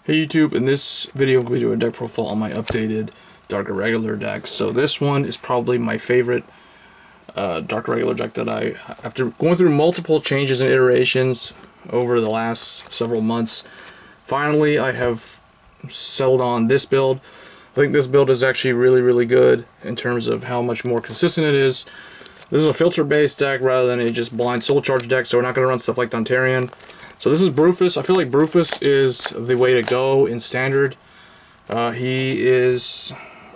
Hey YouTube, in this video I'm going to do a deck profile on my updated Dark Irregular deck. So this one is probably my favorite Dark Irregular deck that after going through multiple changes and iterations over the last several months, finally I have settled on this build. I think this build is actually really good in terms of how much more consistent it is. This is a filter based deck rather than a just blind soul charge deck, so we're not going to run stuff like Dontarian. So this is Brufus. I feel like Brufus is the way to go in Standard. He is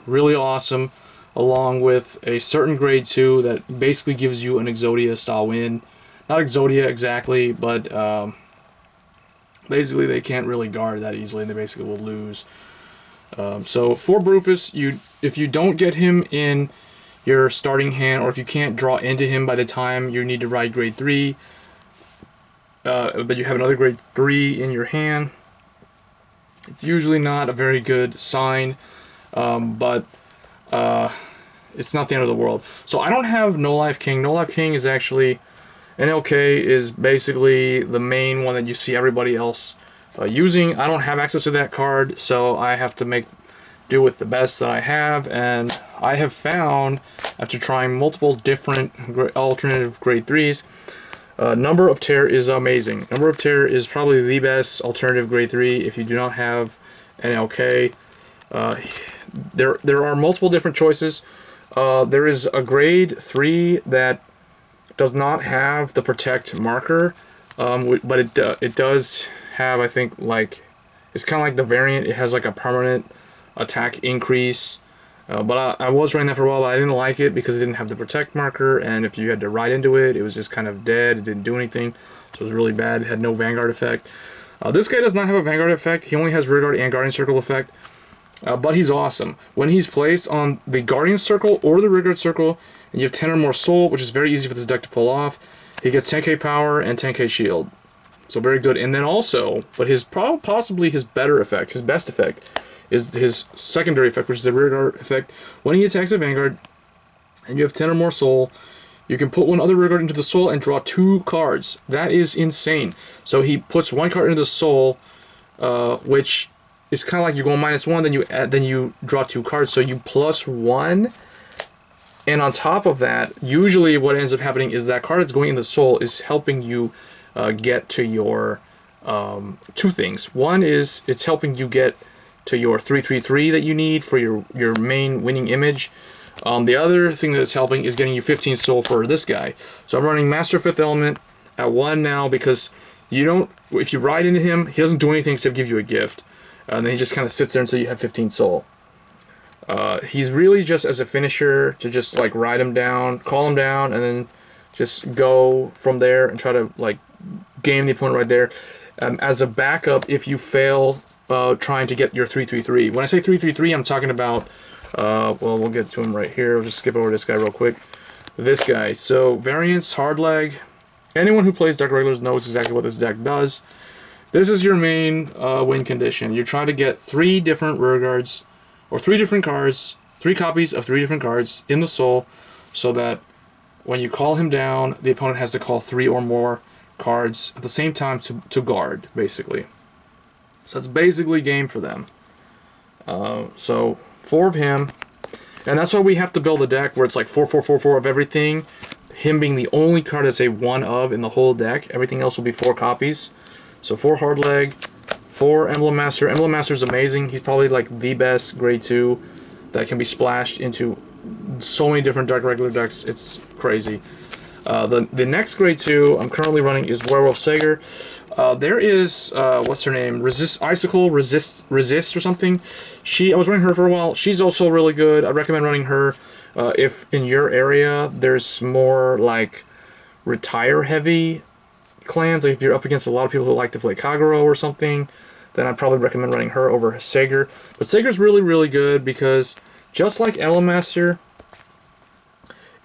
really awesome, along with a certain grade 2 that basically gives you an Exodia style win. Not Exodia exactly, but basically they can't really guard that easily and they basically will lose. So for Brufus, if you don't get him in your starting hand, or if you can't draw into him by the time you need to ride grade 3, but you have another grade 3 in your hand, it's usually not a very good sign, but it's not the end of the world. So I don't have No Life King. No Life King is actually, NLK is basically the main one that you see everybody else using. I don't have access to that card, so I have to make do with the best that I have, and I have found, after trying multiple different alternative grade 3s, Number of Terror is amazing. Number of Terror is probably the best alternative grade 3 if you do not have NLK. There are multiple different choices. There is a grade 3 that does not have the protect marker, but it does have, I think, like, it's kind of like the variant. It has like a permanent attack increase. But I was running that for a while, but I didn't like it because it didn't have the protect marker, and if you had to ride into it, it was just kind of dead. It didn't do anything, so it was really bad. It had no Vanguard effect. This guy does not have a Vanguard effect. He only has Rearguard and Guardian Circle effect, but he's awesome. When he's placed on the Guardian Circle or the Rearguard Circle, and you have 10 or more soul, which is very easy for this deck to pull off, he gets 10k power and 10k shield. So very good. And then also, but possibly his better effect, his best effect, is his secondary effect, which is the Rearguard effect. When he attacks a Vanguard, and you have 10 or more soul, you can put one other Rearguard into the soul and draw 2 cards. That is insane. So he puts 1 card into the soul, which is kind of like you're going -1, then you draw 2 cards, so you +1. And on top of that, usually what ends up happening is that card that's going in the soul is helping you get to your 2 things. One is it's helping you get to your 3/3/3 that you need for your main winning image. The other thing that's helping is getting you 15 soul for this guy. So I'm running Master 5th Element at 1 now, because if you ride into him, he doesn't do anything except give you a gift. And then he just kind of sits there until you have 15 soul. He's really just as a finisher to just like ride him down, call him down, and then just go from there and try to like game the opponent right there. As a backup, if you fail trying to get your 3/3/3. When I say 3/3/3, I'm talking about, well, we'll get to him right here. We'll just skip over this guy real quick. This guy. So, variance, hard leg. Anyone who plays Dark Irregulars knows exactly what this deck does. This is your main win condition. You're trying to get 3 different Rearguards, or 3 different cards, 3 copies of 3 different cards in the soul, so that when you call him down, the opponent has to call 3 or more cards at the same time to guard, basically. So that's basically game for them. So 4 of him, and that's why we have to build a deck where it's like 4/4/4/4 of everything. Him being the only card that's a 1 of in the whole deck. Everything else will be 4 copies. So 4 hard leg, 4 Emblem Master. Emblem Master is amazing. He's probably like the best grade 2 that can be splashed into so many different Dark Irregular decks. It's crazy. The next grade 2 I'm currently running is Werewolf Sager. There is, what's her name? Icicle Resist or something. I was running her for a while. She's also really good. I recommend running her if in your area there's more like retire heavy clans. Like if you're up against a lot of people who like to play Kagero or something, then I'd probably recommend running her over Sager. But Sager's really good because just like Emblem Master,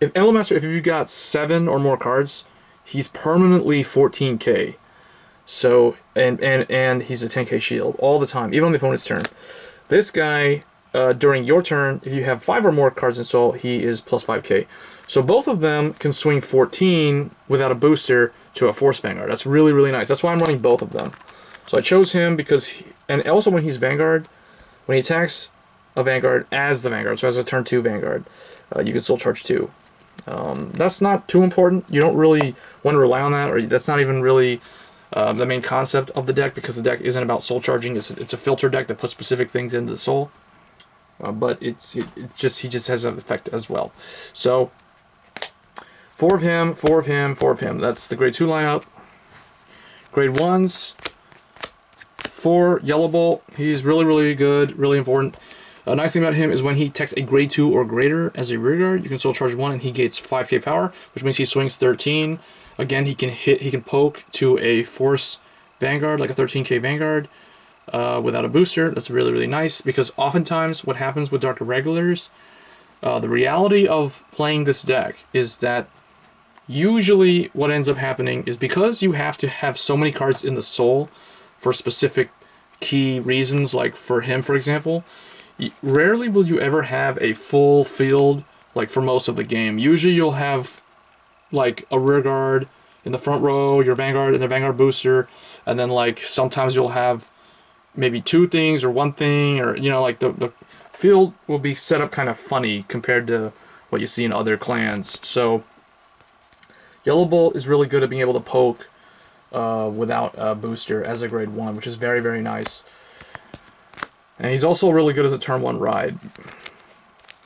if you've got 7 or more cards, he's permanently 14k. So, and he's a 10k shield all the time, even on the opponent's turn. This guy, during your turn, if you have 5 or more cards in soul, he is +5k. So both of them can swing 14 without a booster to a Force Vanguard. That's really nice. That's why I'm running both of them. So I chose him because, and also when he's Vanguard, when he attacks a Vanguard as the Vanguard, so as a turn 2 Vanguard, you can still charge 2. That's not too important. You don't really want to rely on that, or that's not even really the main concept of the deck, because the deck isn't about soul charging. It's a filter deck that puts specific things into the soul, but he just has an effect as well. So 4 of him, 4 of him, 4 of him. That's the grade 2 lineup. Grade 1s, 4 Yellow Bolt. He's really good, really important. A nice thing about him is when he attacks a grade 2 or greater as a rearguard, you can still charge 1 and he gains 5k power, which means he swings 13. Again, he can poke to a force Vanguard, like a 13k Vanguard, without a booster. That's really nice, because oftentimes what happens with Dark Irregulars, the reality of playing this deck is that usually what ends up happening is, because you have to have so many cards in the soul for specific key reasons, like for him, for example, rarely will you ever have a full field, like for most of the game. Usually you'll have like a rear guard in the front row, your Vanguard and a Vanguard booster, and then like sometimes you'll have maybe 2 things or 1 thing, or you know, like the field will be set up kind of funny compared to what you see in other clans. So Yellow Bolt is really good at being able to poke without a booster as a grade 1, which is very nice. And he's also really good as a turn 1 ride,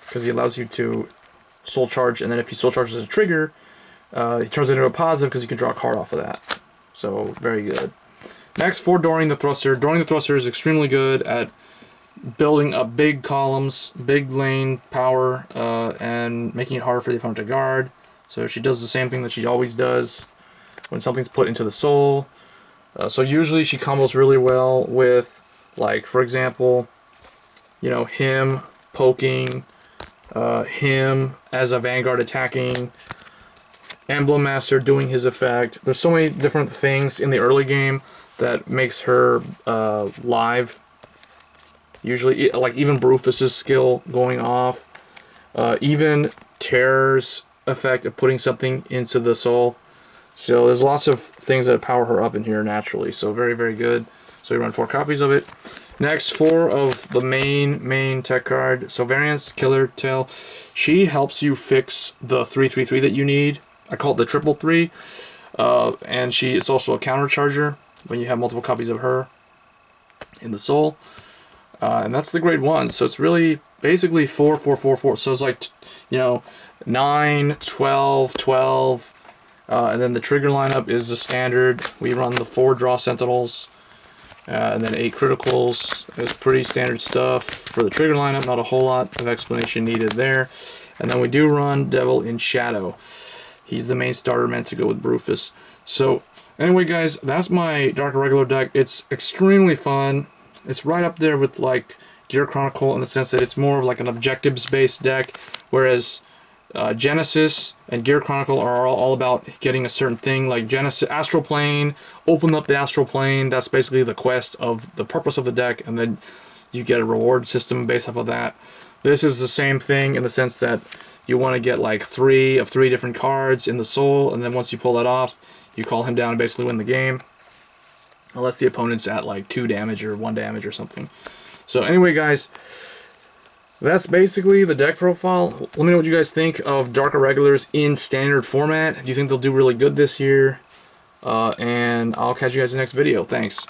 because he allows you to soul charge, and then if he soul charges as a trigger, he turns it into a positive because you can draw a card off of that. So very good. Next, for Doring the Thruster. Doring the Thruster is extremely good at building up big columns, big lane power, and making it harder for the opponent to guard. So she does the same thing that she always does when something's put into the soul. So usually she combos really well with, like, for example, you know, him poking, him as a Vanguard attacking, Emblem Master doing his effect. There's so many different things in the early game that makes her live. Usually, like even Brufus's skill going off, even Terror's effect of putting something into the soul. So there's lots of things that power her up in here naturally. So very good. So you run 4 copies of it. Next, 4 of the main tech card. So Variance Killer Tail. She helps you fix the 3/3/3 that you need. I call it the triple 3. And it's also a counter charger when you have multiple copies of her in the soul. And that's the grade 1. So it's really basically 4, 4, 4, 4. So it's like, you know, 9, 12, 12. And then the trigger lineup is the standard. We run the 4 Draw Sentinels. And then 8 criticals. It's pretty standard stuff for the trigger lineup. Not a whole lot of explanation needed there. And then we do run Devil in Shadow. He's the main starter meant to go with Brufus. So anyway, guys, that's my Dark Irregular deck. It's extremely fun. It's right up there with like Gear Chronicle in the sense that it's more of like an objectives-based deck, whereas Genesis and Gear Chronicle are all about getting a certain thing. Like Genesis, Astral Plane, open up the Astral Plane. That's basically the quest of the purpose of the deck, and then you get a reward system based off of that. This is the same thing in the sense that you want to get like 3 of 3 different cards in the soul, and then once you pull that off, you call him down and basically win the game. Unless the opponent's at like 2 damage or 1 damage or something. So anyway, guys, that's basically the deck profile. Let me know what you guys think of Dark Irregulars in standard format. Do you think they'll do really good this year? And I'll catch you guys in the next video. Thanks.